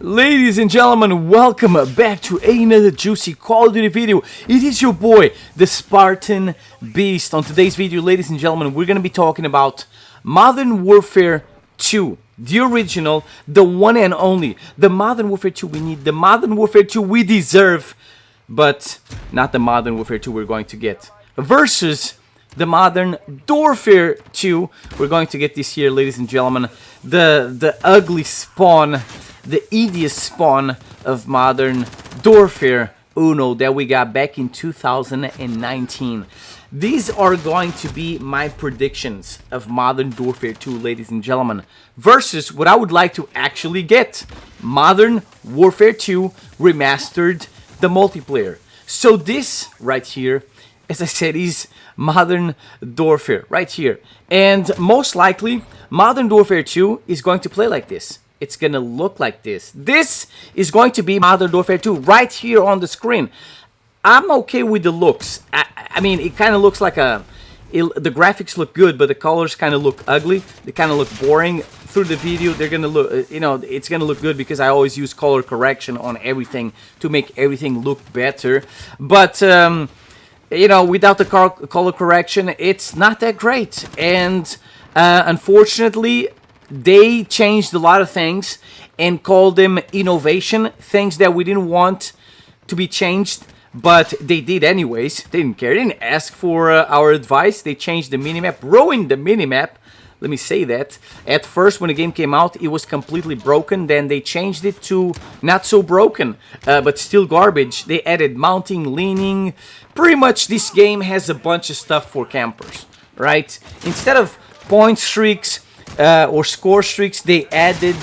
Ladies and gentlemen, welcome back to another juicy Call of Duty video. It is your boy, the Spartan Beast. On today's video, ladies and gentlemen, we're going to be talking about Modern Warfare 2. The original, the one and only. The Modern Warfare 2 we need, the Modern Warfare 2 we deserve, but not the Modern Warfare 2 we're going to get. Versus the Modern Warfare 2 we're going to get this year, ladies and gentlemen. The ugly spawn, the hideous spawn of Modern Warfare Uno that we got back in 2019. These are going to be my predictions of Modern Warfare 2, ladies and gentlemen, versus what I would like to actually get. Modern Warfare 2 Remastered, the multiplayer. So this right here, as I said, is Modern Warfare right here. And most likely, Modern Warfare 2 is going to play like this. It's gonna look like this. This is going to be Modern Warfare 2 right here on the screen. I'm okay with the looks. I mean, it kind of looks like the graphics look good, but the colors kind of look ugly. They kind of look boring. Through the video, they're gonna look, it's gonna look good because I always use color correction on everything to make everything look better. But without the color correction, it's not that great. And unfortunately, they changed a lot of things and called them innovation, things that we didn't want to be changed, but they did anyways. They didn't care. They didn't ask for our advice. They changed the minimap, ruined the minimap. Let me say that. At first, when the game came out, it was completely broken. Then they changed it to not so broken, but still garbage. They added mounting, leaning. Pretty much, this game has a bunch of stuff for campers, right? Instead of point streaks, or score streaks, they added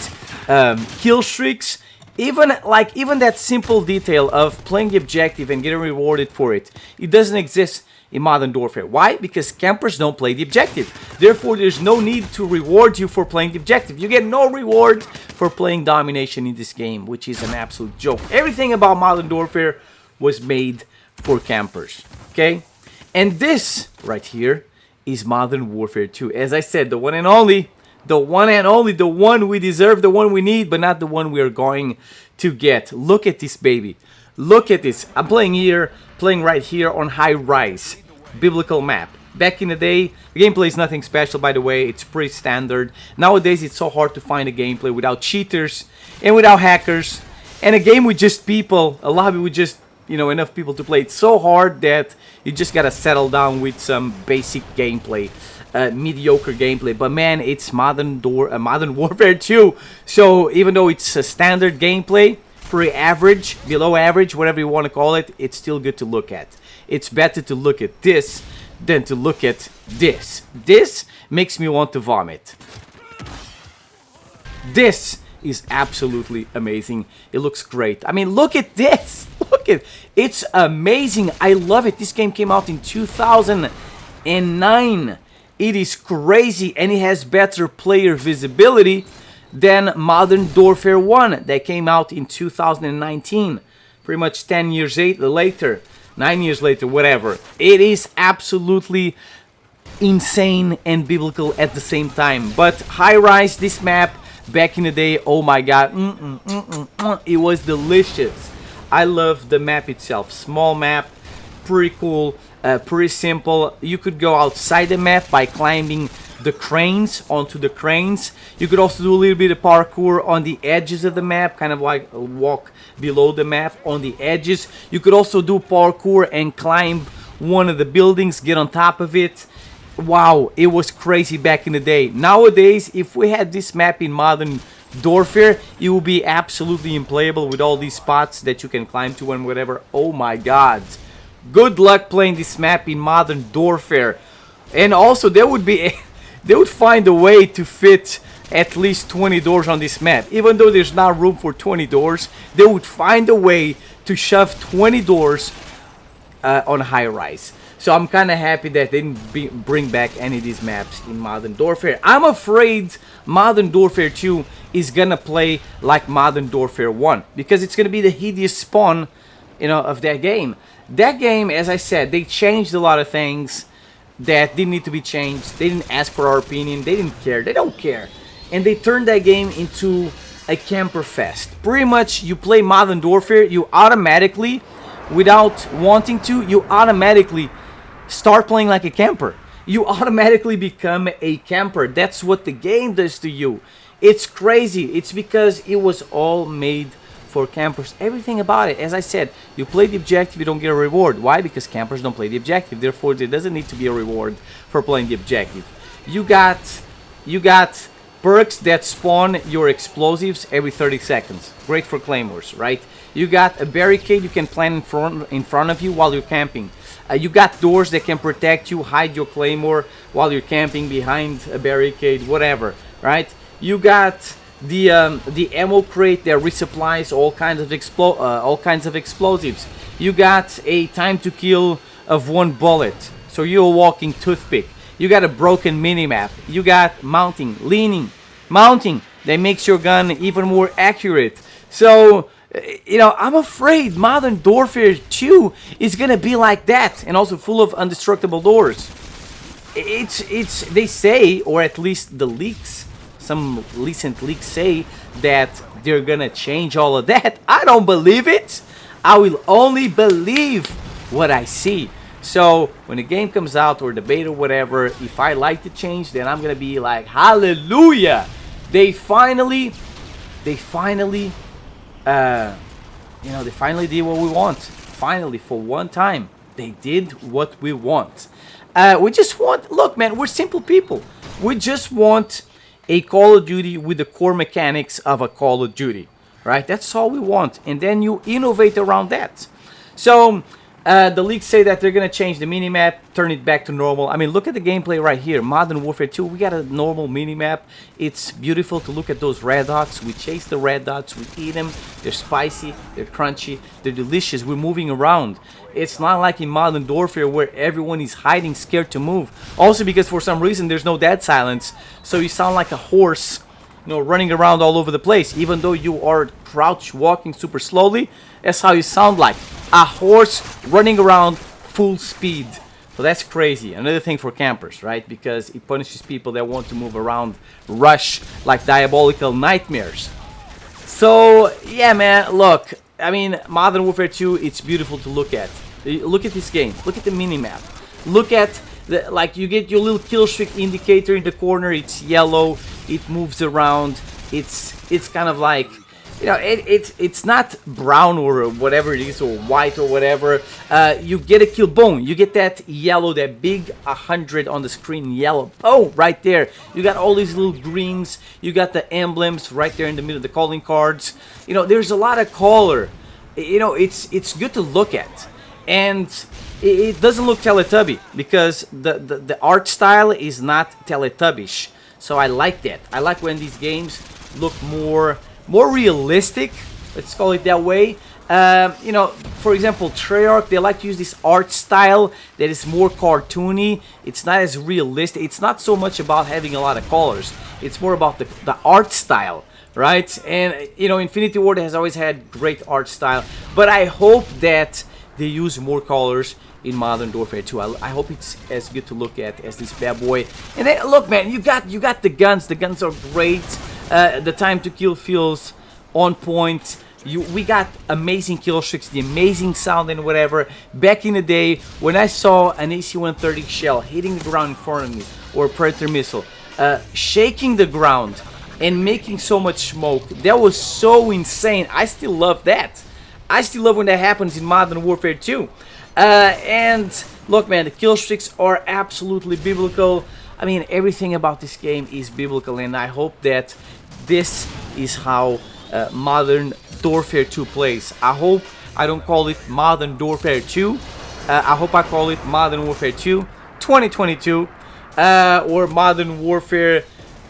kill streaks. Even that simple detail of playing the objective and getting rewarded for it, it doesn't exist in Modern Warfare. Why? Because campers don't play the objective. Therefore, there's no need to reward you for playing the objective. You get no reward for playing domination in this game, which is an absolute joke. Everything about Modern Warfare was made for campers. Okay? And this right here is Modern Warfare 2. As I said, the one and only. The one and only, the one we deserve, the one we need, but not the one we are going to get. Look at this baby. Look at this. I'm playing right here on High Rise, biblical map. Back in the day, the gameplay is nothing special, by the way. It's pretty standard. Nowadays, it's so hard to find a gameplay without cheaters and without hackers. And a game with just people, a lobby with just, enough people to play. It's so hard that you just gotta settle down with some basic gameplay. Mediocre gameplay, but man, it's Modern Warfare 2. So even though it's a standard gameplay, pretty average, below average, whatever you want to call it, it's still good to look at. It's better to look at this than to look at this. This makes me want to vomit. This is absolutely amazing. It looks great. I mean, look at this. Look at it. It's amazing. I love it. This game came out in 2009. It is crazy, and it has better player visibility than Modern Warfare 1 that came out in 2019. Pretty much 10 years later, 9 years later, whatever. It is absolutely insane and biblical at the same time. But High Rise, this map, back in the day, oh my god, it was delicious. I love the map itself. Small map, pretty cool. Pretty simple. You could go outside the map by climbing the cranes, onto the cranes. You could also do a little bit of parkour on the edges of the map, kind of like walk below the map on the edges. You could also do parkour and climb one of the buildings, get on top of it. Wow, it was crazy back in the day. Nowadays, if we had this map in Modern Warfare, it would be absolutely unplayable with all these spots that you can climb to and whatever. Oh my god. Good luck playing this map in Modern Warfare. And also, they would find a way to fit at least 20 doors on this map. Even though there's not room for 20 doors, they would find a way to shove 20 doors on High Rise. So I'm kind of happy that they didn't bring back any of these maps in Modern Warfare. I'm afraid Modern Warfare 2 is gonna play like Modern Warfare 1, because it's gonna be the hideous spawn, of that game. That game, as I said, they changed a lot of things that didn't need to be changed. They didn't ask for our opinion. They didn't care. They don't care. And they turned that game into a camper fest. Pretty much, you play Modern Warfare, you automatically, without wanting to, you automatically start playing like a camper. You automatically become a camper. That's what the game does to you. It's crazy. It's because it was all made for campers. Everything about it. As I said, you play the objective, you don't get a reward. Why? Because campers don't play the objective. Therefore, there doesn't need to be a reward for playing the objective. You got perks that spawn your explosives every 30 seconds. Great for claymores, right? You got a barricade you can plant in front of you while you're camping. You got doors that can protect you, hide your claymore while you're camping behind a barricade, whatever, right? You got the ammo crate that resupplies all kinds of explosives. You got a time to kill of 1 bullet, so you're a walking toothpick. You got a broken minimap. You got mounting, leaning, mounting that makes your gun even more accurate. So, you know, I'm afraid Modern Warfare 2 is gonna be like that, and also full of indestructible doors. They say, or at least the leaks, some recent leaks say that they're gonna change all of that. I don't believe it. I will only believe what I see. So when the game comes out, or the beta or whatever, if I like the change, then I'm gonna be like, hallelujah! They finally did what we want. Finally, for one time, they did what we want. We just want, look, man, we're simple people. We just want a Call of Duty with the core mechanics of a Call of Duty, right? That's all we want, and then you innovate around that. So the leaks say that they're gonna change the minimap, turn it back to normal. I mean, look at the gameplay right here. Modern Warfare 2, we got a normal minimap. It's beautiful to look at those red dots. We chase the red dots, we eat them. They're spicy, they're crunchy, they're delicious. We're moving around. It's not like in Modern Warfare where everyone is hiding, scared to move. Also because for some reason there's no dead silence, so you sound like a horse, you know, running around all over the place. Even though you are crouch walking super slowly, that's how you sound like. A horse running around full speed. So that's crazy. Another thing for campers, right? Because it punishes people that want to move around, rush like diabolical nightmares. So yeah, man, look, I mean, Modern Warfare 2, it's beautiful to look at. Look at this game. Look at the minimap. Look at the, like, you get your little kill streak indicator in the corner. It's yellow. It moves around. It's kind of like, you know, it's not brown or whatever it is, or white or whatever. You get a kill, boom, you get that yellow, that big 100 on the screen yellow. Oh, right there. You got all these little greens. You got the emblems right there in the middle, the calling cards. You know, there's a lot of color. You know, it's good to look at. And it doesn't look Teletubby, because the art style is not Teletubbish. So I like that. I like when these games look more realistic, let's call it that way. You know, for example, Treyarch, they like to use this art style that is more cartoony. It's not as realistic. It's not so much about having a lot of colors. It's more about the art style, right? And, you know, Infinity Ward has always had great art style. But I hope that they use more colors in Modern Warfare 2. I hope it's as good to look at as this bad boy. And then, look, man, you got the guns. The guns are great. The time to kill feels on point. We got amazing kill streaks, the amazing sound and whatever. Back in the day, when I saw an AC-130 shell hitting the ground in front of me, or a Predator missile, shaking the ground and making so much smoke, that was so insane. I still love that. I still love when that happens in Modern Warfare 2. And look, man, the kill streaks are absolutely biblical. I mean, everything about this game is biblical, and I hope that this is how Modern Warfare 2 plays. I hope I don't call it Modern Warfare 2. I hope I call it Modern Warfare 2 2022, or Modern Warfare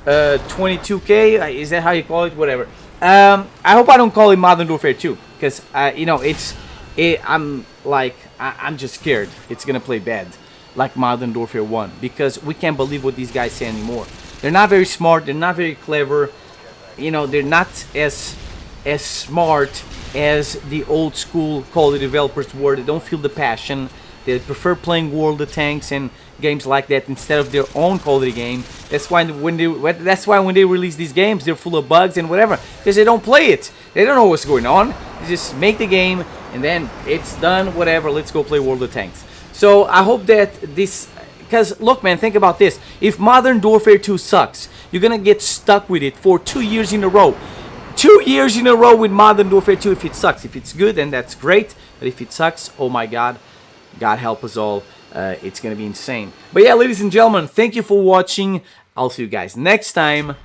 22K. Is that how you call it? Whatever. I hope I don't call it Modern Warfare 2, because you know, I'm just scared it's gonna play bad like Modern Warfare 1, because we can't believe what these guys say anymore. They're not very smart, they're not very clever, you know, they're not as smart as the old school Call of Duty developers were. They don't feel the passion. They prefer playing World of Tanks and games like that instead of their own quality game. That's why when they release these games, they're full of bugs and whatever, because they don't play it. They don't know what's going on. They just make the game and then it's done. Whatever. Let's go play World of Tanks. So I hope that this. Because, look, man, think about this. If Modern Warfare 2 sucks, you're going to get stuck with it for 2 years in a row. 2 years in a row with Modern Warfare 2 if it sucks. If it's good, then that's great. But if it sucks, oh my God, God help us all. It's going to be insane. But yeah, ladies and gentlemen, thank you for watching. I'll see you guys next time.